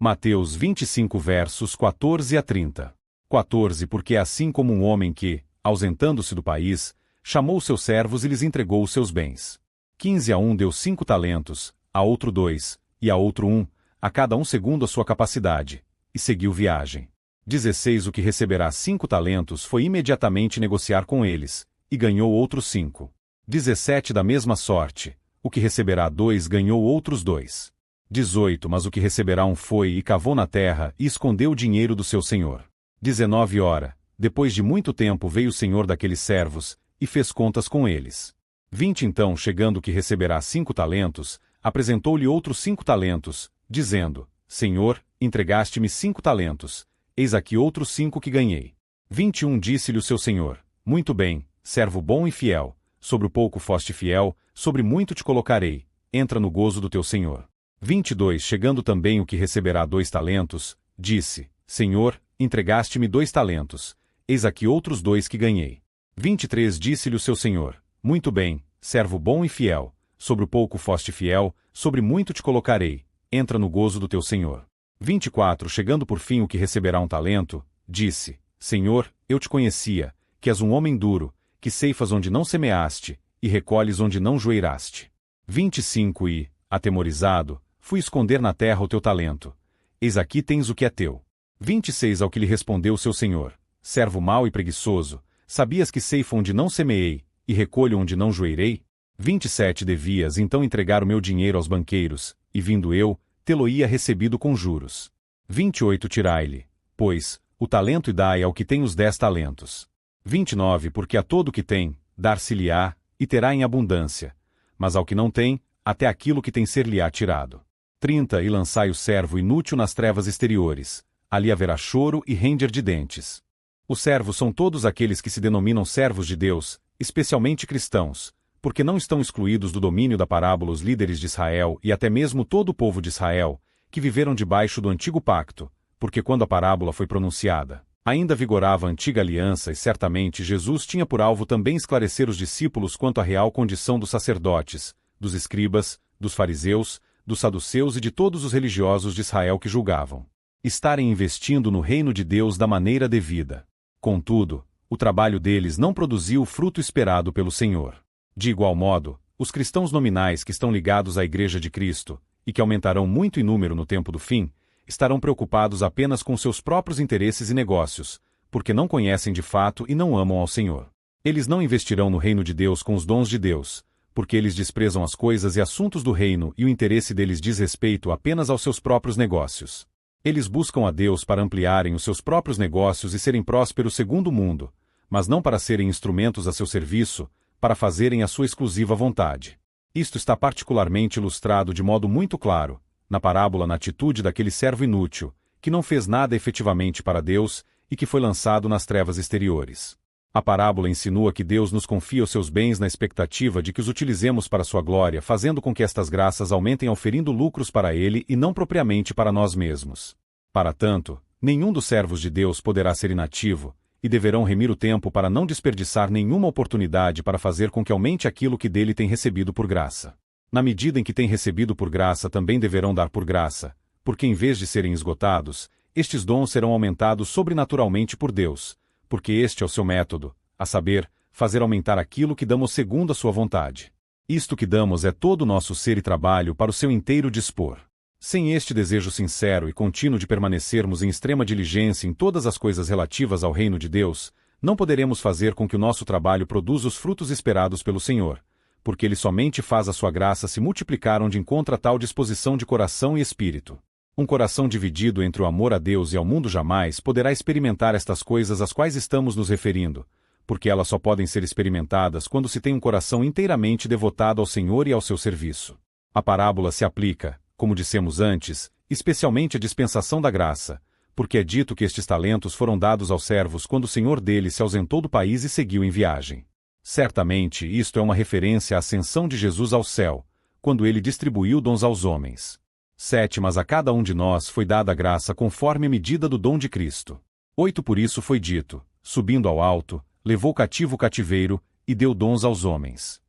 Mateus 25 versos 14 a 30. 14 Porque é assim como um homem que, ausentando-se do país, chamou seus servos e lhes entregou os seus bens. 15 A um deu 5 talentos, a outro 2, e a outro 1, a cada um segundo a sua capacidade, e seguiu viagem. 16 O que receberá 5 talentos foi imediatamente negociar com eles, e ganhou outros 5. 17 Da mesma sorte, o que receberá 2 ganhou outros 2. 18 Mas o que receberá 1 foi e cavou na terra e escondeu o dinheiro do seu senhor. 19 Ora, depois de muito tempo veio o senhor daqueles servos, e fez contas com eles. 20 Então, chegando o que receberá 5 talentos, apresentou-lhe outros 5 talentos, dizendo: Senhor, entregaste-me 5 talentos, eis aqui outros 5 que ganhei. 21 Disse-lhe o seu senhor: Muito bem, servo bom e fiel, sobre o pouco foste fiel, sobre muito te colocarei, entra no gozo do teu senhor. 22 Chegando também o que receberá 2 talentos, disse: Senhor, entregaste-me 2 talentos, eis aqui outros 2 que ganhei. 23 Disse-lhe o seu senhor: Muito bem, servo bom e fiel, sobre o pouco foste fiel, sobre muito te colocarei, entra no gozo do teu senhor. 24 Chegando por fim o que receberá 1 talento, disse: Senhor, eu te conhecia, que és um homem duro, que ceifas onde não semeaste, e recolhes onde não joeiraste. 25 E, atemorizado, fui esconder na terra o teu talento. Eis aqui tens o que é teu. 26 Ao que lhe respondeu seu senhor: Servo mau e preguiçoso, sabias que ceifo onde não semeei, e recolho onde não joeirei? 27 Devias então entregar o meu dinheiro aos banqueiros, e vindo eu, tê-lo-ia recebido com juros. 28 Tirai-lhe, pois, o talento e dai ao que tem os 10 talentos. 29 Porque a todo o que tem, dar-se-lhe-á, e terá em abundância, mas ao que não tem, até aquilo que tem ser-lhe-á tirado. 30 E lançai o servo inútil nas trevas exteriores, ali haverá choro e ranger de dentes. Os servos são todos aqueles que se denominam servos de Deus, especialmente cristãos, porque não estão excluídos do domínio da parábola os líderes de Israel e até mesmo todo o povo de Israel, que viveram debaixo do antigo pacto, porque quando a parábola foi pronunciada, ainda vigorava a antiga aliança e certamente Jesus tinha por alvo também esclarecer os discípulos quanto à real condição dos sacerdotes, dos escribas, dos fariseus, dos saduceus e de todos os religiosos de Israel que julgavam estarem investindo no reino de Deus da maneira devida. Contudo, o trabalho deles não produziu o fruto esperado pelo Senhor. De igual modo, os cristãos nominais que estão ligados à Igreja de Cristo, e que aumentarão muito em número no tempo do fim, estarão preocupados apenas com seus próprios interesses e negócios, porque não conhecem de fato e não amam ao Senhor. Eles não investirão no reino de Deus com os dons de Deus, porque eles desprezam as coisas e assuntos do reino e o interesse deles diz respeito apenas aos seus próprios negócios. Eles buscam a Deus para ampliarem os seus próprios negócios e serem prósperos segundo o mundo, mas não para serem instrumentos a seu serviço, para fazerem a sua exclusiva vontade. Isto está particularmente ilustrado de modo muito claro, na parábola na atitude daquele servo inútil, que não fez nada efetivamente para Deus e que foi lançado nas trevas exteriores. A parábola insinua que Deus nos confia os seus bens na expectativa de que os utilizemos para sua glória, fazendo com que estas graças aumentem auferindo lucros para Ele e não propriamente para nós mesmos. Para tanto, nenhum dos servos de Deus poderá ser inativo, e deverão remir o tempo para não desperdiçar nenhuma oportunidade para fazer com que aumente aquilo que dele tem recebido por graça. Na medida em que tem recebido por graça também deverão dar por graça, porque em vez de serem esgotados, estes dons serão aumentados sobrenaturalmente por Deus, porque este é o seu método, a saber, fazer aumentar aquilo que damos segundo a sua vontade. Isto que damos é todo o nosso ser e trabalho para o seu inteiro dispor. Sem este desejo sincero e contínuo de permanecermos em extrema diligência em todas as coisas relativas ao reino de Deus, não poderemos fazer com que o nosso trabalho produza os frutos esperados pelo Senhor, porque Ele somente faz a sua graça se multiplicar onde encontra tal disposição de coração e espírito. Um coração dividido entre o amor a Deus e ao mundo jamais poderá experimentar estas coisas às quais estamos nos referindo, porque elas só podem ser experimentadas quando se tem um coração inteiramente devotado ao Senhor e ao seu serviço. A parábola se aplica, como dissemos antes, especialmente à dispensação da graça, porque é dito que estes talentos foram dados aos servos quando o senhor deles se ausentou do país e seguiu em viagem. Certamente isto é uma referência à ascensão de Jesus ao céu, quando ele distribuiu dons aos homens. 7 Mas a cada um de nós foi dada a graça conforme a medida do dom de Cristo. 8 Por isso foi dito, subindo ao alto, levou cativo o cativeiro, e deu dons aos homens.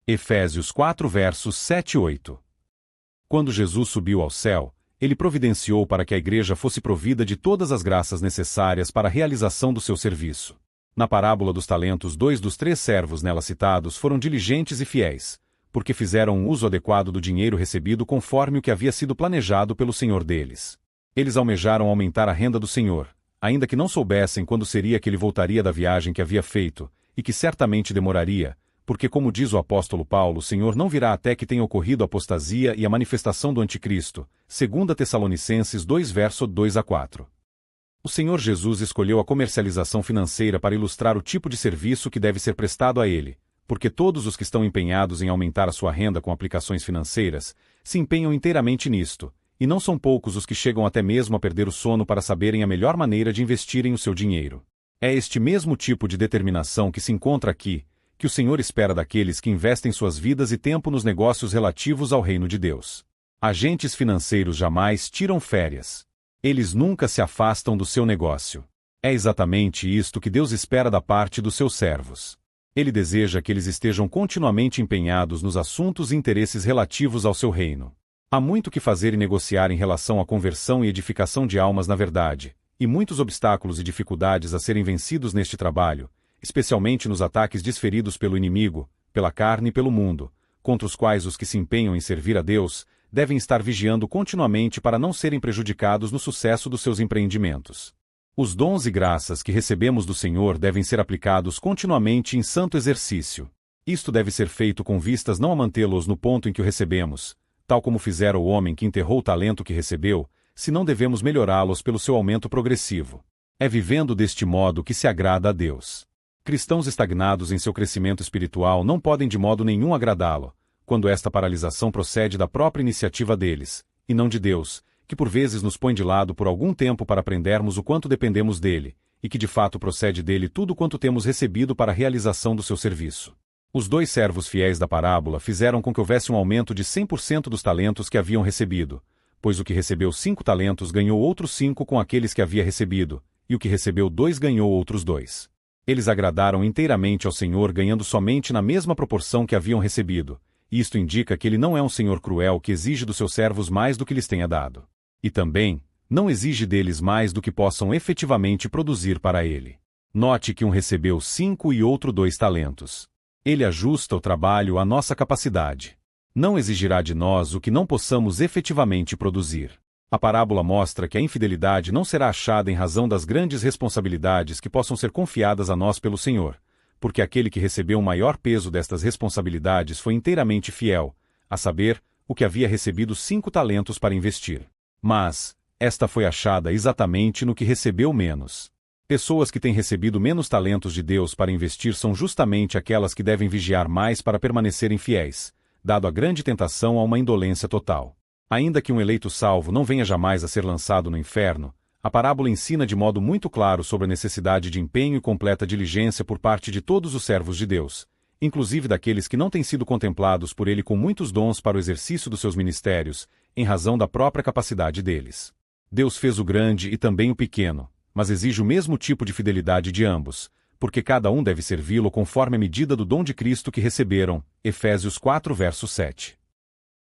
Efésios 4 versos 7 e 8. Quando Jesus subiu ao céu, ele providenciou para que a igreja fosse provida de todas as graças necessárias para a realização do seu serviço. Na parábola dos talentos, 2 dos 3 servos nela citados foram diligentes e fiéis, porque fizeram um uso adequado do dinheiro recebido conforme o que havia sido planejado pelo senhor deles. Eles almejaram aumentar a renda do senhor, ainda que não soubessem quando seria que ele voltaria da viagem que havia feito, e que certamente demoraria, porque como diz o apóstolo Paulo, o Senhor não virá até que tenha ocorrido a apostasia e a manifestação do anticristo, 2 Tessalonicenses 2 verso 2 a 4. O Senhor Jesus escolheu a comercialização financeira para ilustrar o tipo de serviço que deve ser prestado a ele, porque todos os que estão empenhados em aumentar a sua renda com aplicações financeiras, se empenham inteiramente nisto, e não são poucos os que chegam até mesmo a perder o sono para saberem a melhor maneira de investirem o seu dinheiro. É este mesmo tipo de determinação que se encontra aqui, que o Senhor espera daqueles que investem suas vidas e tempo nos negócios relativos ao reino de Deus. Agentes financeiros jamais tiram férias. Eles nunca se afastam do seu negócio. É exatamente isto que Deus espera da parte dos seus servos. Ele deseja que eles estejam continuamente empenhados nos assuntos e interesses relativos ao seu reino. Há muito que fazer e negociar em relação à conversão e edificação de almas na verdade, e muitos obstáculos e dificuldades a serem vencidos neste trabalho, especialmente nos ataques desferidos pelo inimigo, pela carne e pelo mundo, contra os quais os que se empenham em servir a Deus devem estar vigiando continuamente para não serem prejudicados no sucesso dos seus empreendimentos. Os dons e graças que recebemos do Senhor devem ser aplicados continuamente em santo exercício. Isto deve ser feito com vistas não a mantê-los no ponto em que o recebemos, tal como fizera o homem que enterrou o talento que recebeu, senão devemos melhorá-los pelo seu aumento progressivo. É vivendo deste modo que se agrada a Deus. Cristãos estagnados em seu crescimento espiritual não podem de modo nenhum agradá-lo, quando esta paralisação procede da própria iniciativa deles, e não de Deus, que por vezes nos põe de lado por algum tempo para aprendermos o quanto dependemos dele, e que de fato procede dele tudo quanto temos recebido para a realização do seu serviço. Os 2 servos fiéis da parábola fizeram com que houvesse um aumento de 100% dos talentos que haviam recebido, pois o que recebeu 5 talentos ganhou outros 5 com aqueles que havia recebido, e o que recebeu 2 ganhou outros 2. Eles agradaram inteiramente ao Senhor ganhando somente na mesma proporção que haviam recebido, e isto indica que ele não é um Senhor cruel que exige dos seus servos mais do que lhes tenha dado. E também, não exige deles mais do que possam efetivamente produzir para ele. Note que um recebeu 5 e outro 2 talentos. Ele ajusta o trabalho à nossa capacidade. Não exigirá de nós o que não possamos efetivamente produzir. A parábola mostra que a infidelidade não será achada em razão das grandes responsabilidades que possam ser confiadas a nós pelo Senhor, porque aquele que recebeu o maior peso destas responsabilidades foi inteiramente fiel, a saber, o que havia recebido 5 talentos para investir. Mas, esta foi achada exatamente no que recebeu menos. Pessoas que têm recebido menos talentos de Deus para investir são justamente aquelas que devem vigiar mais para permanecerem fiéis, dado a grande tentação a uma indolência total. Ainda que um eleito salvo não venha jamais a ser lançado no inferno, a parábola ensina de modo muito claro sobre a necessidade de empenho e completa diligência por parte de todos os servos de Deus, inclusive daqueles que não têm sido contemplados por ele com muitos dons para o exercício dos seus ministérios, em razão da própria capacidade deles. Deus fez o grande e também o pequeno, mas exige o mesmo tipo de fidelidade de ambos, porque cada um deve servi-lo conforme a medida do dom de Cristo que receberam. Efésios 4 verso 7.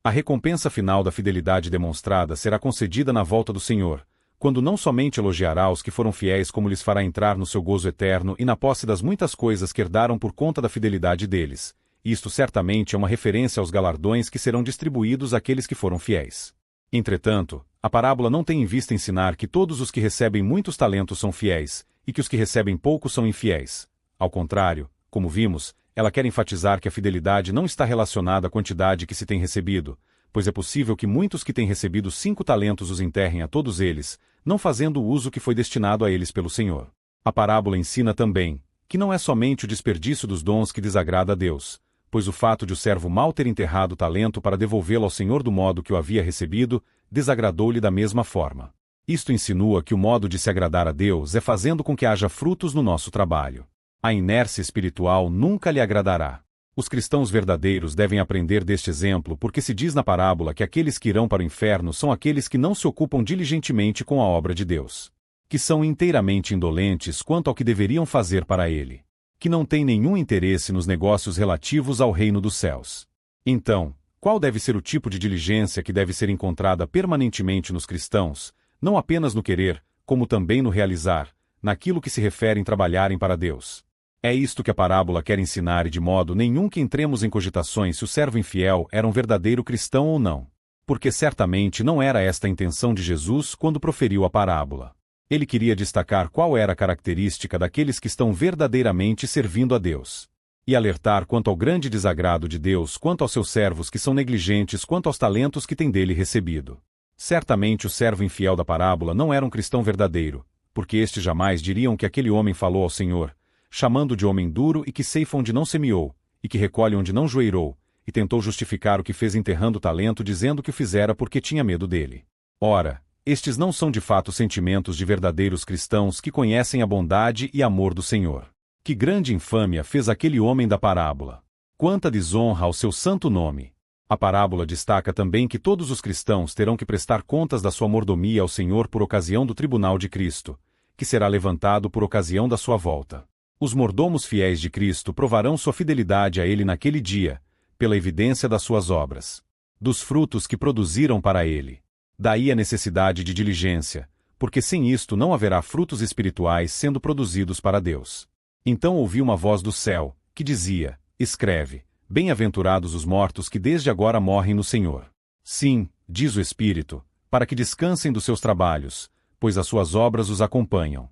A recompensa final da fidelidade demonstrada será concedida na volta do Senhor, quando não somente elogiará os que foram fiéis como lhes fará entrar no seu gozo eterno e na posse das muitas coisas que herdaram por conta da fidelidade deles. Isto certamente é uma referência aos galardões que serão distribuídos àqueles que foram fiéis. Entretanto, a parábola não tem em vista ensinar que todos os que recebem muitos talentos são fiéis, e que os que recebem pouco são infiéis. Ao contrário, como vimos, ela quer enfatizar que a fidelidade não está relacionada à quantidade que se tem recebido, pois é possível que muitos que têm recebido 5 talentos os enterrem a todos eles, não fazendo o uso que foi destinado a eles pelo Senhor. A parábola ensina também que não é somente o desperdício dos dons que desagrada a Deus, pois o fato de o servo mal ter enterrado o talento para devolvê-lo ao Senhor do modo que o havia recebido, desagradou-lhe da mesma forma. Isto insinua que o modo de se agradar a Deus é fazendo com que haja frutos no nosso trabalho. A inércia espiritual nunca lhe agradará. Os cristãos verdadeiros devem aprender deste exemplo porque se diz na parábola que aqueles que irão para o inferno são aqueles que não se ocupam diligentemente com a obra de Deus, que são inteiramente indolentes quanto ao que deveriam fazer para ele, que não têm nenhum interesse nos negócios relativos ao reino dos céus. Então, Qual deve ser o tipo de diligência que deve ser encontrada permanentemente nos cristãos, não apenas no querer, como também no realizar, naquilo que se refere em trabalharem para Deus? É isto que a parábola quer ensinar e de modo nenhum que entremos em cogitações se o servo infiel era um verdadeiro cristão ou não. Porque certamente não era esta a intenção de Jesus quando proferiu a parábola. Ele queria destacar qual era a característica daqueles que estão verdadeiramente servindo a Deus. E alertar quanto ao grande desagrado de Deus quanto aos seus servos que são negligentes quanto aos talentos que têm dele recebido. Certamente o servo infiel da parábola não era um cristão verdadeiro, porque estes jamais diriam que aquele homem falou ao Senhor, chamando de homem duro e que ceifa onde não semeou, e que recolhe onde não joeirou, e tentou justificar o que fez enterrando o talento dizendo que o fizera porque tinha medo dele. Ora, estes não são de fato sentimentos de verdadeiros cristãos que conhecem a bondade e amor do Senhor. Que grande infâmia fez aquele homem da parábola! Quanta desonra ao seu santo nome! A parábola destaca também que todos os cristãos terão que prestar contas da sua mordomia ao Senhor por ocasião do tribunal de Cristo, que será levantado por ocasião da sua volta. Os mordomos fiéis de Cristo provarão sua fidelidade a Ele naquele dia, pela evidência das suas obras, dos frutos que produziram para Ele. Daí a necessidade de diligência, porque sem isto não haverá frutos espirituais sendo produzidos para Deus. Então ouvi uma voz do céu, que dizia: escreve, bem-aventurados os mortos que desde agora morrem no Senhor. Sim, diz o Espírito, para que descansem dos seus trabalhos, pois as suas obras os acompanham.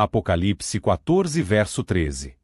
Apocalipse 14, verso 13.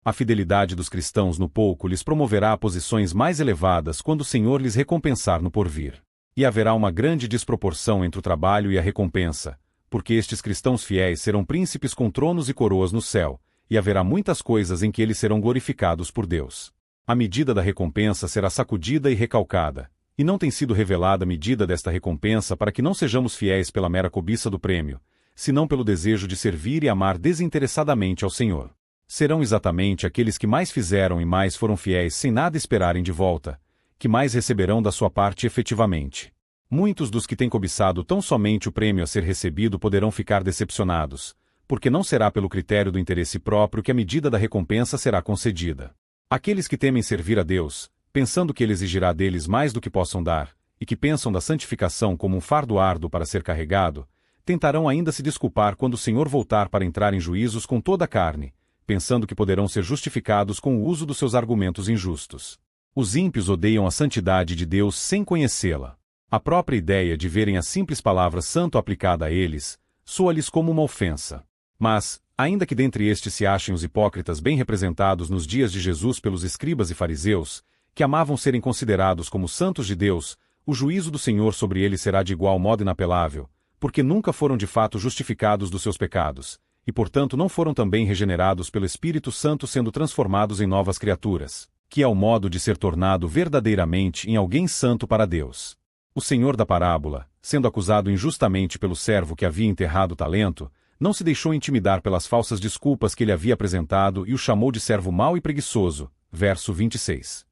A fidelidade dos cristãos no pouco lhes promoverá a posições mais elevadas quando o Senhor lhes recompensar no porvir. E haverá uma grande desproporção entre o trabalho e a recompensa, porque estes cristãos fiéis serão príncipes com tronos e coroas no céu, e haverá muitas coisas em que eles serão glorificados por Deus. A medida da recompensa será sacudida e recalcada, e não tem sido revelada a medida desta recompensa para que não sejamos fiéis pela mera cobiça do prêmio, senão pelo desejo de servir e amar desinteressadamente ao Senhor. Serão exatamente aqueles que mais fizeram e mais foram fiéis sem nada esperarem de volta, que mais receberão da sua parte efetivamente. Muitos dos que têm cobiçado tão somente o prêmio a ser recebido poderão ficar decepcionados, porque não será pelo critério do interesse próprio que a medida da recompensa será concedida. Aqueles que temem servir a Deus, pensando que Ele exigirá deles mais do que possam dar, e que pensam da santificação como um fardo árduo para ser carregado, tentarão ainda se desculpar quando o Senhor voltar para entrar em juízos com toda a carne, pensando que poderão ser justificados com o uso dos seus argumentos injustos. Os ímpios odeiam a santidade de Deus sem conhecê-la. A própria ideia de verem a simples palavra santo aplicada a eles, soa-lhes como uma ofensa. Mas, ainda que dentre estes se achem os hipócritas bem representados nos dias de Jesus pelos escribas e fariseus, que amavam serem considerados como santos de Deus, o juízo do Senhor sobre eles será de igual modo inapelável, porque nunca foram de fato justificados dos seus pecados, e portanto não foram também regenerados pelo Espírito Santo sendo transformados em novas criaturas, que é o modo de ser tornado verdadeiramente em alguém santo para Deus. O Senhor da parábola, sendo acusado injustamente pelo servo que havia enterrado o talento, não se deixou intimidar pelas falsas desculpas que ele havia apresentado e o chamou de servo mau e preguiçoso. Verso 26.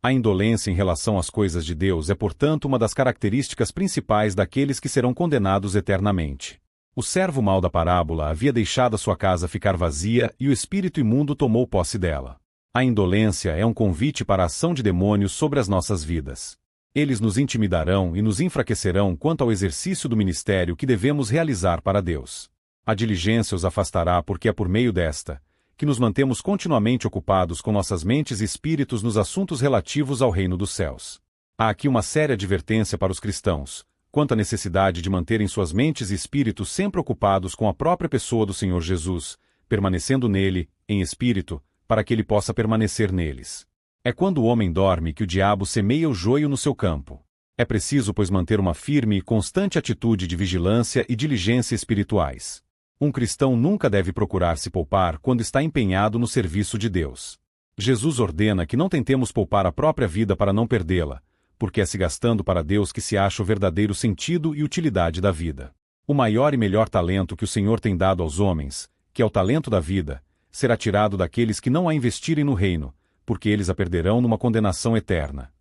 A indolência em relação às coisas de Deus é, portanto, uma das características principais daqueles que serão condenados eternamente. O servo mau da parábola havia deixado a sua casa ficar vazia e o espírito imundo tomou posse dela. A indolência é um convite para a ação de demônios sobre as nossas vidas. Eles nos intimidarão e nos enfraquecerão quanto ao exercício do ministério que devemos realizar para Deus. A diligência os afastará porque é por meio desta que nos mantemos continuamente ocupados com nossas mentes e espíritos nos assuntos relativos ao reino dos céus. Há aqui uma séria advertência para os cristãos, quanto à necessidade de manterem suas mentes e espíritos sempre ocupados com a própria pessoa do Senhor Jesus, permanecendo nele, em espírito, para que ele possa permanecer neles. É quando o homem dorme que o diabo semeia o joio no seu campo. É preciso, pois, manter uma firme e constante atitude de vigilância e diligência espirituais. Um cristão nunca deve procurar se poupar quando está empenhado no serviço de Deus. Jesus ordena que não tentemos poupar a própria vida para não perdê-la, porque é se gastando para Deus que se acha o verdadeiro sentido e utilidade da vida. O maior e melhor talento que o Senhor tem dado aos homens, que é o talento da vida, será tirado daqueles que não a investirem no reino, porque eles a perderão numa condenação eterna.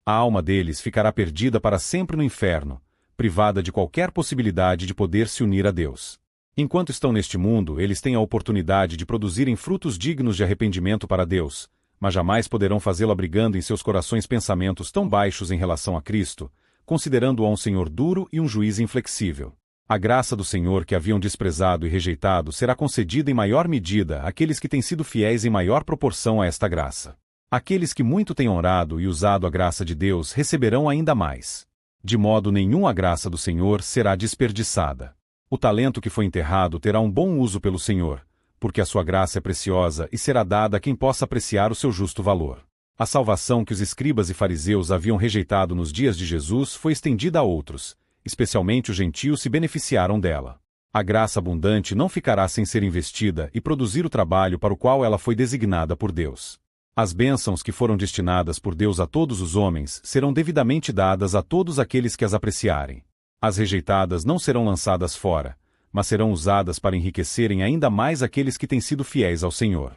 A alma deles ficará perdida para sempre no inferno, privada de qualquer possibilidade de poder se unir a Deus. Enquanto estão neste mundo, eles têm a oportunidade de produzirem frutos dignos de arrependimento para Deus, mas jamais poderão fazê-lo abrigando em seus corações pensamentos tão baixos em relação a Cristo, considerando-o um Senhor duro e um juiz inflexível. A graça do Senhor que haviam desprezado e rejeitado será concedida em maior medida àqueles que têm sido fiéis em maior proporção a esta graça. Aqueles que muito têm honrado e usado a graça de Deus receberão ainda mais. De modo nenhum a graça do Senhor será desperdiçada. O talento que foi enterrado terá um bom uso pelo Senhor, porque a sua graça é preciosa e será dada a quem possa apreciar o seu justo valor. A salvação que os escribas e fariseus haviam rejeitado nos dias de Jesus foi estendida a outros, especialmente os gentios se beneficiaram dela. A graça abundante não ficará sem ser investida e produzir o trabalho para o qual ela foi designada por Deus. As bênçãos que foram destinadas por Deus a todos os homens serão devidamente dadas a todos aqueles que as apreciarem. As rejeitadas não serão lançadas fora, mas serão usadas para enriquecerem ainda mais aqueles que têm sido fiéis ao Senhor.